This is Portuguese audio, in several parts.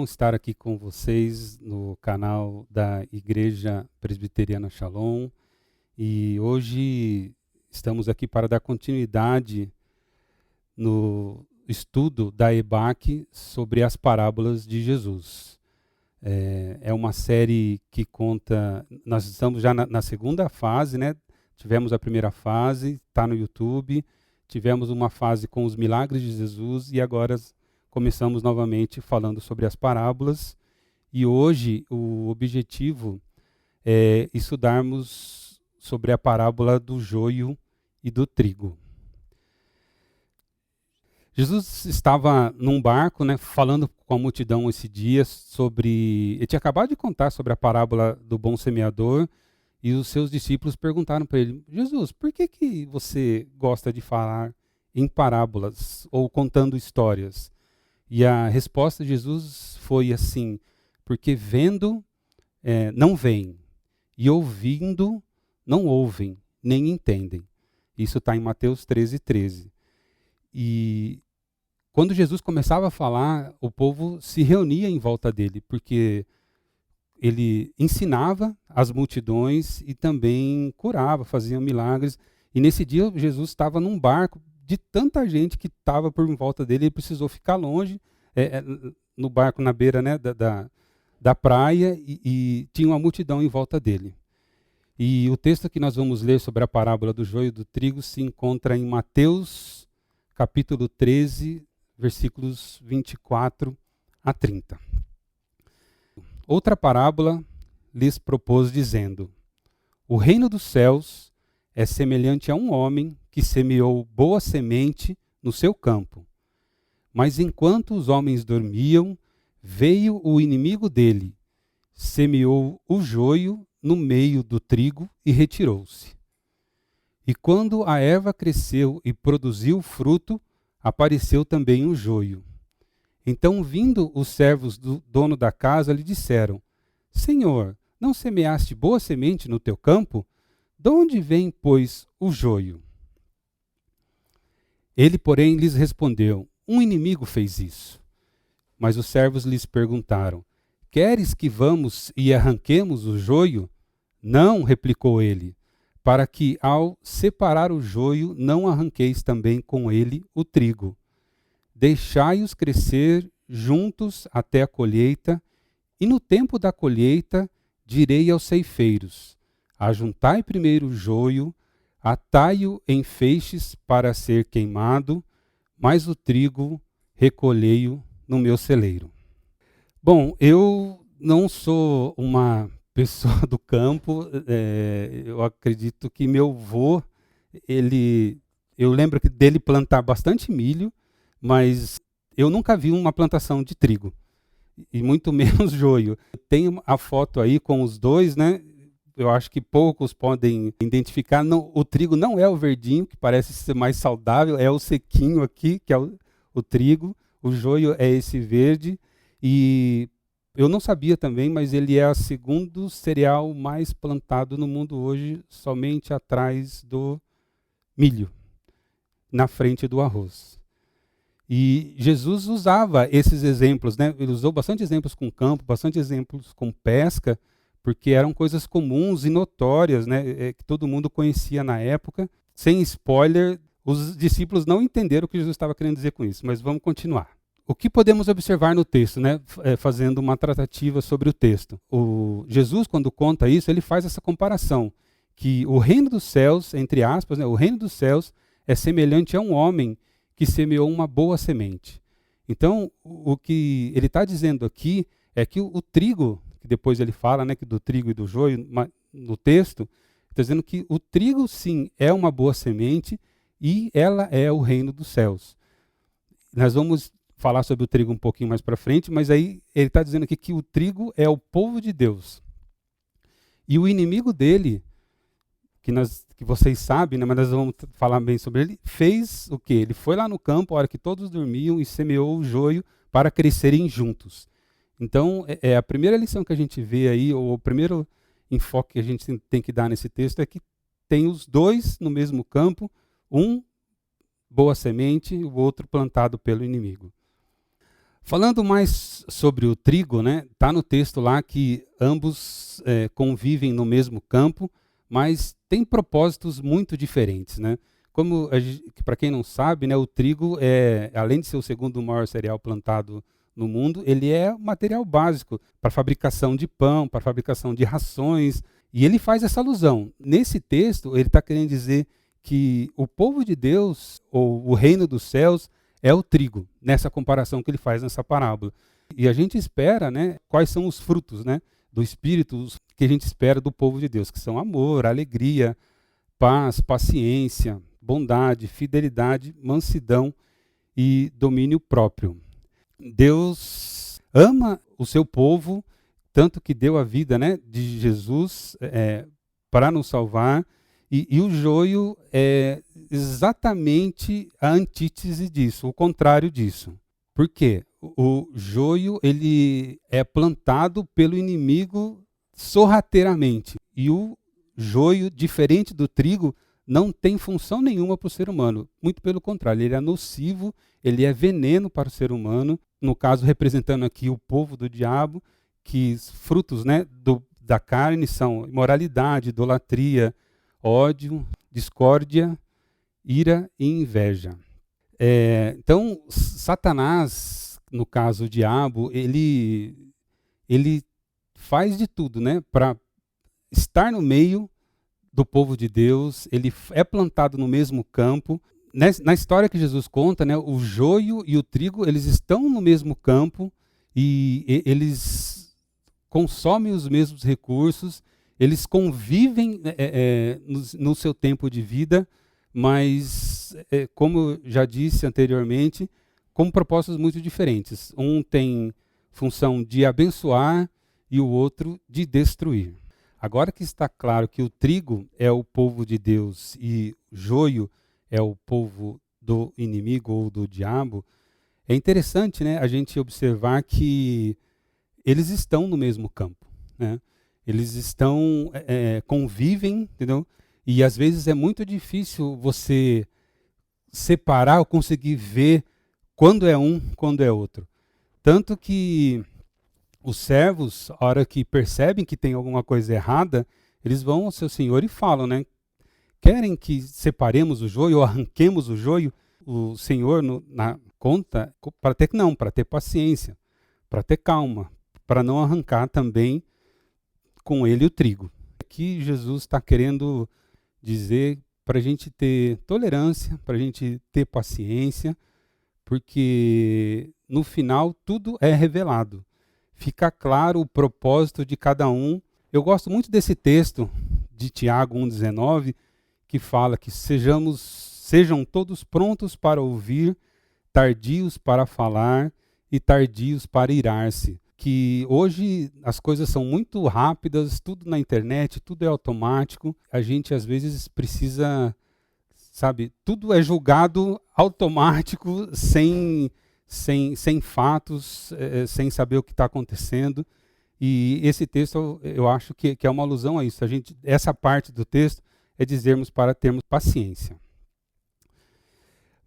estar aqui com vocês no canal da Igreja Presbiteriana Shalom. E hoje estamos aqui para dar continuidade no estudo da EBAC sobre as parábolas de Jesus. É uma série que conta, nós estamos já na segunda fase, né? Tivemos a primeira fase, está no YouTube, tivemos uma fase com os milagres de Jesus e agora começamos novamente falando sobre as parábolas. E hoje o objetivo é estudarmos sobre a parábola do joio e do trigo. Jesus estava num barco, né, falando com a multidão esse dia sobre... Ele tinha acabado de contar sobre a parábola do bom semeador e os seus discípulos perguntaram para ele: Jesus, por que você gosta de falar em parábolas ou contando histórias? E a resposta de Jesus foi assim: porque vendo não veem, e ouvindo não ouvem, nem entendem. Isso está em Mateus 13:13. E quando Jesus começava a falar, o povo se reunia em volta dele, porque ele ensinava as multidões e também curava, fazia milagres. E nesse dia Jesus estava num barco de tanta gente que estava por volta dele, ele precisou ficar longe, no barco na beira, né, da praia, e tinha uma multidão em volta dele. E o texto que nós vamos ler sobre a parábola do joio e do trigo se encontra em Mateus capítulo 13, versículos 24 a 30. Outra parábola lhes propôs dizendo: o reino dos céus é semelhante a um homem que semeou boa semente no seu campo. Mas enquanto os homens dormiam, veio o inimigo dele, semeou o joio no meio do trigo e retirou-se. E quando a erva cresceu e produziu fruto, apareceu também o joio. Então, vindo os servos do dono da casa, lhe disseram: Senhor, não semeaste boa semente no teu campo? De onde vem, pois, o joio? Ele, porém, lhes respondeu: um inimigo fez isso. Mas os servos lhes perguntaram: queres que vamos e arranquemos o joio? Não, replicou ele, para que ao separar o joio não arranqueis também com ele o trigo. Deixai-os crescer juntos até a colheita, e no tempo da colheita direi aos ceifeiros: ajuntai primeiro o joio, atai-o em feixes para ser queimado, mas o trigo recolhei-o no meu celeiro. Bom, eu não sou uma pessoa do campo, eu acredito que meu avô, eu lembro dele plantar bastante milho, mas eu nunca vi uma plantação de trigo, e muito menos joio. Tem a foto aí com os dois, né? Eu acho que poucos podem identificar. Não, o trigo não é o verdinho, que parece ser mais saudável, é o sequinho aqui, que é o trigo. O joio é esse verde. E eu não sabia também, mas ele é o segundo cereal mais plantado no mundo hoje, somente atrás do milho, na frente do arroz. E Jesus usava esses exemplos, né? Ele usou bastante exemplos com campo, bastante exemplos com pesca, porque eram coisas comuns e notórias, né? Que todo mundo conhecia na época. Sem spoiler, os discípulos não entenderam o que Jesus estava querendo dizer com isso, mas vamos continuar. O que podemos observar no texto, né? Fazendo uma tratativa sobre o texto. Jesus, quando conta isso, ele faz essa comparação, que o reino dos céus, entre aspas, né? O reino dos céus é semelhante a um homem que semeou uma boa semente. Então, o que ele está dizendo aqui é que o trigo, que depois ele fala, né, que do trigo e do joio, no texto, está dizendo que o trigo, sim, é uma boa semente e ela é o reino dos céus. Nós vamos falar sobre o trigo um pouquinho mais para frente, mas aí ele está dizendo aqui que o trigo é o povo de Deus. E o inimigo dele, que vocês sabem, né, mas nós vamos falar bem sobre ele, fez o quê? Ele foi lá no campo, a hora que todos dormiam, e semeou o joio para crescerem juntos. Então, a primeira lição que a gente vê aí, ou o primeiro enfoque que a gente tem que dar nesse texto é que tem os dois no mesmo campo, um boa semente, o outro plantado pelo inimigo. Falando mais sobre o trigo, né? Tá no texto lá que ambos convivem no mesmo campo, mas têm propósitos muito diferentes, né? Como para quem não sabe, né, o trigo além de ser o segundo maior cereal plantado no mundo, ele é um material básico para fabricação de pão, para fabricação de rações, e ele faz essa alusão. Nesse texto, ele está querendo dizer que o povo de Deus, ou o reino dos céus, é o trigo, nessa comparação que ele faz nessa parábola. E a gente espera, né, quais são os frutos, né, do Espírito que a gente espera do povo de Deus, que são amor, alegria, paz, paciência, bondade, fidelidade, mansidão e domínio próprio. Deus ama o seu povo, tanto que deu a vida, né, de Jesus para nos salvar, e o joio é exatamente a antítese disso, o contrário disso. Por quê? O joio ele é plantado pelo inimigo sorrateiramente, e o joio, diferente do trigo, não tem função nenhuma para o ser humano. Muito pelo contrário, ele é nocivo, ele é veneno para o ser humano, no caso representando aqui o povo do diabo, que frutos, né, da carne são imoralidade, idolatria, ódio, discórdia, ira e inveja. Então, Satanás, no caso o diabo, ele faz de tudo, né, para estar no meio do povo de Deus. Ele é plantado no mesmo campo. Na história que Jesus conta, né, o joio e o trigo, eles estão no mesmo campo e eles consomem os mesmos recursos, eles convivem no seu tempo de vida, mas, como eu já disse anteriormente, com propósitos muito diferentes. Um tem função de abençoar e o outro de destruir. Agora que está claro que o trigo é o povo de Deus e o joio é o povo do inimigo ou do diabo, é interessante, né, a gente observar que eles estão no mesmo campo, né? Eles convivem, entendeu? E às vezes é muito difícil você separar ou conseguir ver quando é um, quando é outro. Tanto que os servos, a hora que percebem que tem alguma coisa errada, eles vão ao seu senhor e falam, né? Querem que separemos o joio ou arranquemos o joio? O senhor na conta, para ter paciência, para ter calma, para não arrancar também com ele o trigo. Aqui Jesus está querendo dizer para a gente ter tolerância, para a gente ter paciência, porque no final tudo é revelado. Fica claro o propósito de cada um. Eu gosto muito desse texto de Tiago 1,19, que fala que sejam todos prontos para ouvir, tardios para falar e tardios para irar-se. Que hoje as coisas são muito rápidas, tudo na internet, tudo é automático. A gente às vezes precisa, sabe, tudo é julgado automático, sem fatos, sem saber o que está acontecendo. E esse texto eu acho que é uma alusão a isso. Essa parte do texto é dizermos para termos paciência.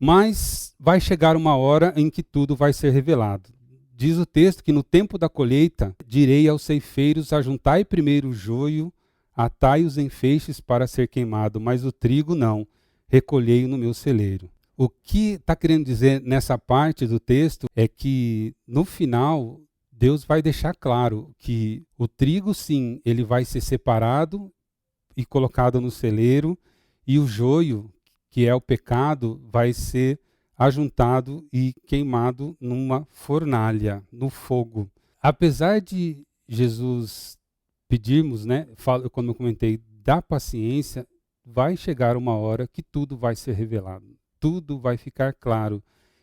Mas vai chegar uma hora em que tudo vai ser revelado. Diz o texto que no tempo da colheita, direi aos ceifeiros, ajuntai primeiro o joio, atai-os em feixes para ser queimado, mas o trigo não, recolhei-o no meu celeiro. O que está querendo dizer nessa parte do texto é que, no final, Deus vai deixar claro que o trigo, sim, ele vai ser separado e colocado no celeiro, e o joio, que é o pecado, vai ser ajuntado e queimado numa fornalha, no fogo. Apesar de Jesus pedirmos, né, como eu comentei, da paciência, vai chegar uma hora que tudo vai ser revelado, tudo vai ficar claro.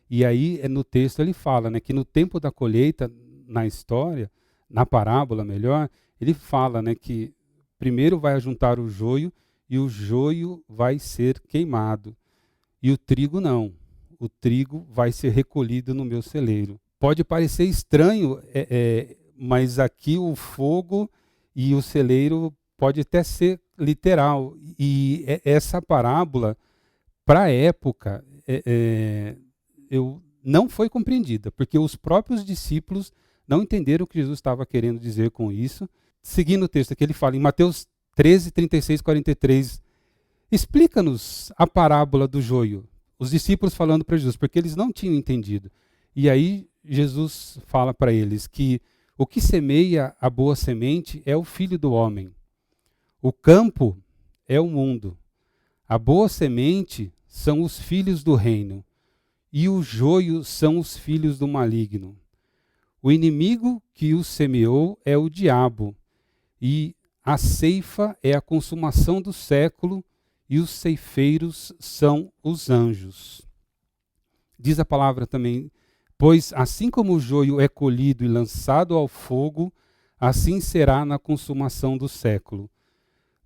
E aí, no texto, ele fala, né, que no tempo da colheita, na história, na parábola melhor, ele fala, né, que primeiro vai ajuntar o joio e o joio vai ser queimado. E o trigo não. O trigo vai ser recolhido no meu celeiro. Pode parecer estranho, mas aqui o fogo e o celeiro pode até ser literal. E essa parábola, para a época, eu não foi compreendida, porque os próprios discípulos não entenderam o que Jesus estava querendo dizer com isso. Seguindo o texto que ele fala em Mateus 13, 36, 43, explica-nos a parábola do joio. Os discípulos falando para Jesus, porque eles não tinham entendido. E aí Jesus fala para eles que o que semeia a boa semente é o Filho do Homem. O campo é o mundo. A boa semente são os filhos do reino. E o joio são os filhos do maligno. O inimigo que os semeou é o diabo. E a ceifa é a consumação do século. E os ceifeiros são os anjos. Diz a palavra também, pois assim como o joio é colhido e lançado ao fogo, assim será na consumação do século.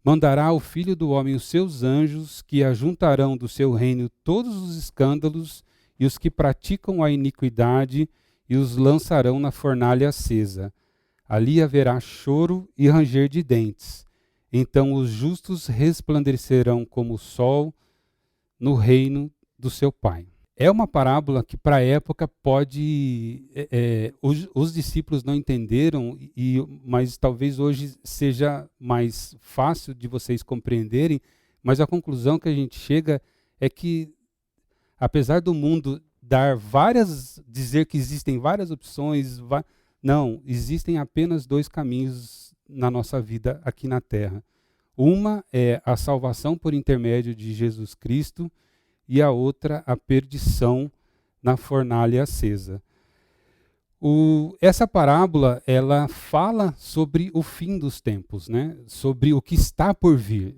Mandará o Filho do Homem os seus anjos, que ajuntarão do seu reino todos os escândalos e os que praticam a iniquidade, e os lançarão na fornalha acesa. Ali haverá choro e ranger de dentes. Então os justos resplandecerão como o sol no reino do seu Pai. É uma parábola que para a época pode... os discípulos não entenderam, mas talvez hoje seja mais fácil de vocês compreenderem, mas a conclusão que a gente chega é que, apesar do mundo dizer que existem várias opções, não, existem apenas dois caminhos na nossa vida aqui na Terra. Uma é a salvação por intermédio de Jesus Cristo e a outra a perdição na fornalha acesa. Essa parábola, ela fala sobre o fim dos tempos, né? Sobre o que está por vir.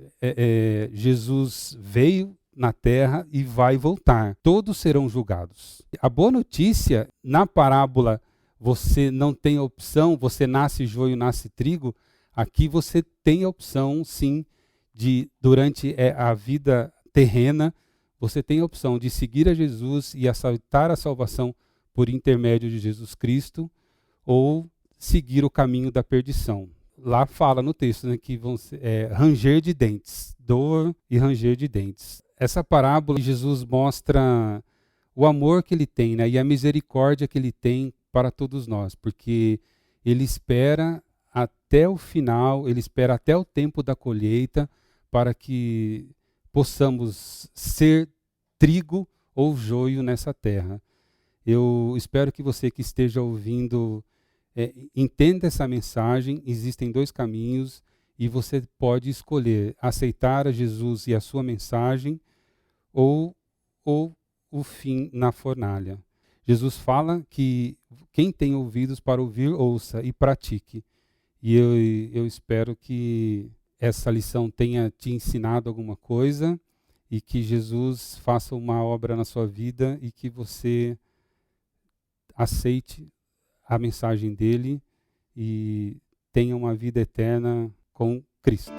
Jesus veio na terra e vai voltar. Todos serão julgados. A boa notícia, na parábola, você não tem a opção, você nasce joio, nasce trigo. Aqui você tem a opção, sim, de, durante a vida terrena, você tem a opção de seguir a Jesus e aceitar a salvação por intermédio de Jesus Cristo, ou seguir o caminho da perdição. Lá fala no texto, né, que vão ranger de dentes, dor e ranger de dentes. Essa parábola, Jesus mostra o amor que ele tem, né, e a misericórdia que ele tem para todos nós, porque ele espera até o final, ele espera até o tempo da colheita para que possamos ser trigo ou joio nessa terra. Eu espero que você que esteja ouvindo entenda essa mensagem. Existem dois caminhos e você pode escolher aceitar a Jesus e a sua mensagem ou o fim na fornalha. Jesus fala que quem tem ouvidos para ouvir, ouça e pratique. E eu espero que essa lição tenha te ensinado alguma coisa e que Jesus faça uma obra na sua vida e que você aceite a mensagem dele e tenha uma vida eterna com Cristo.